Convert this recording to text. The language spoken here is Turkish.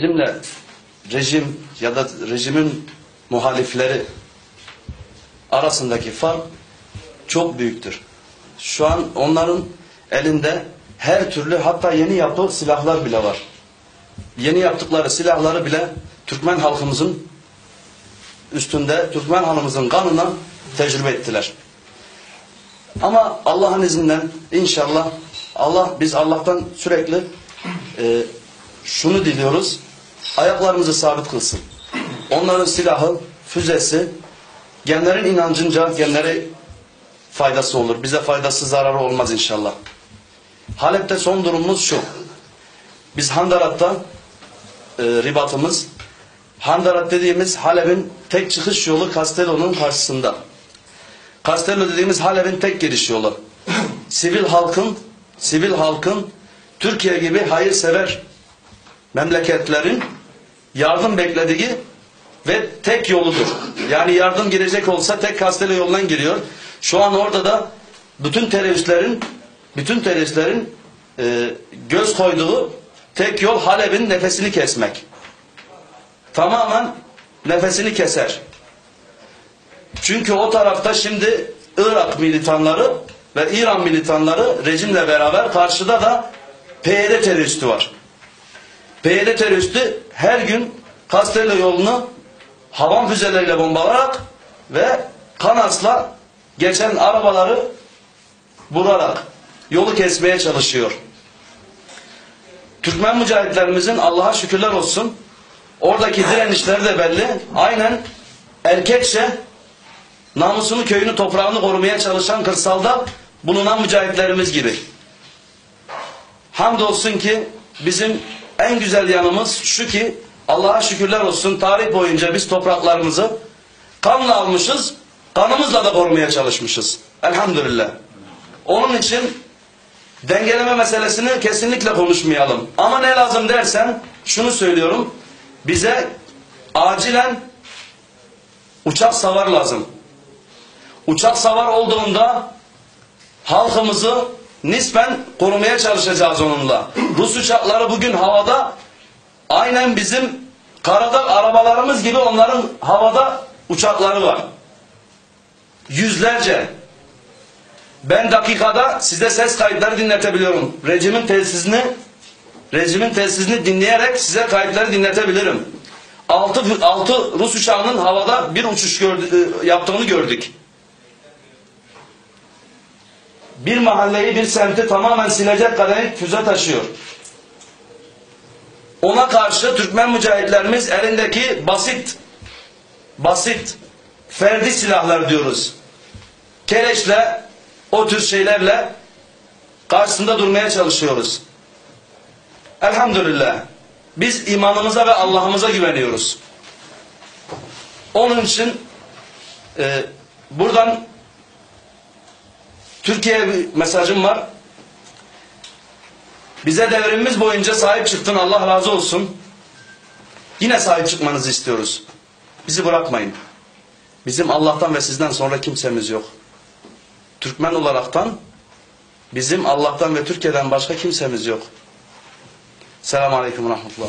Rejimle rejim ya da rejimin muhalifleri arasındaki fark çok büyüktür. Şu an onların elinde her türlü, hatta yeni yapı silahlar bile var. Yeni yaptıkları silahları bile Türkmen halkımızın üstünde, Türkmen halkımızın kanına tecrübe ettiler. Ama Allah'ın izniyle inşallah biz Allah'tan sürekli şunu diliyoruz: ayaklarımızı sabit kılsın. Onların silahı, füzesi, genlerin inancınca genlere faydası olur. Bize faydası, zararı olmaz inşallah. Halep'te son durumumuz şu: biz Handarat'ta ribatımız, Handarat dediğimiz Halep'in tek çıkış yolu Castello'nun karşısında. Castello dediğimiz Halep'in tek giriş yolu. Sivil halkın Türkiye gibi hayırsever memleketlerin yardım beklediği ve tek yoludur. Yani yardım girecek olsa tek Castello yolundan giriyor. Şu an orada da bütün teröristlerin göz koyduğu tek yol Halep'in nefesini kesmek. Tamamen nefesini keser. Çünkü o tarafta şimdi Irak militanları ve İran militanları rejimle beraber, karşıda da PYD teröristi var. PYD teröristi her gün Castello yolunu havan füzeleriyle bombalarak ve Kanas'la geçen arabaları vurarak yolu kesmeye çalışıyor. Türkmen mücahitlerimizin Allah'a şükürler olsun oradaki direnişleri de belli. Aynen erkekçe namusunu, köyünü, toprağını korumaya çalışan kırsalda bulunan mücahitlerimiz gibi. Hamdolsun ki bizim en güzel yanımız şu ki Allah'a şükürler olsun tarih boyunca biz topraklarımızı kanla almışız, kanımızla da korumaya çalışmışız. Elhamdülillah. Onun için dengeleme meselesini kesinlikle konuşmayalım. Ama ne lazım dersen şunu söylüyorum: bize acilen uçak savar lazım. Uçak savar olduğunda halkımızı nispen korumaya çalışacağız onunla. Rus uçakları bugün havada, aynen bizim karada arabalarımız gibi onların havada uçakları var. Yüzlerce. Ben dakikada size ses kayıtları dinletebiliyorum. Rejimin telsizini dinleyerek size kayıtları dinletebilirim. 6 Rus uçağının havada bir uçuş yaptığını gördük. Bir mahalleyi, bir semti tamamen silecek kadar füze taşıyor. Ona karşı Türkmen mücahitlerimiz elindeki basit ferdi silahlar diyoruz, keleşle, o tür şeylerle karşısında durmaya çalışıyoruz. Elhamdülillah. Biz imanımıza ve Allah'ımıza güveniyoruz. Onun için buradan Türkiye'ye bir mesajım var. Bize devrimimiz boyunca sahip çıktın, Allah razı olsun. Yine sahip çıkmanızı istiyoruz. Bizi bırakmayın. Bizim Allah'tan ve sizden sonra kimsemiz yok. Türkmen olaraktan bizim Allah'tan ve Türkiye'den başka kimsemiz yok. Selamun Aleyküm ve Rahmetullah.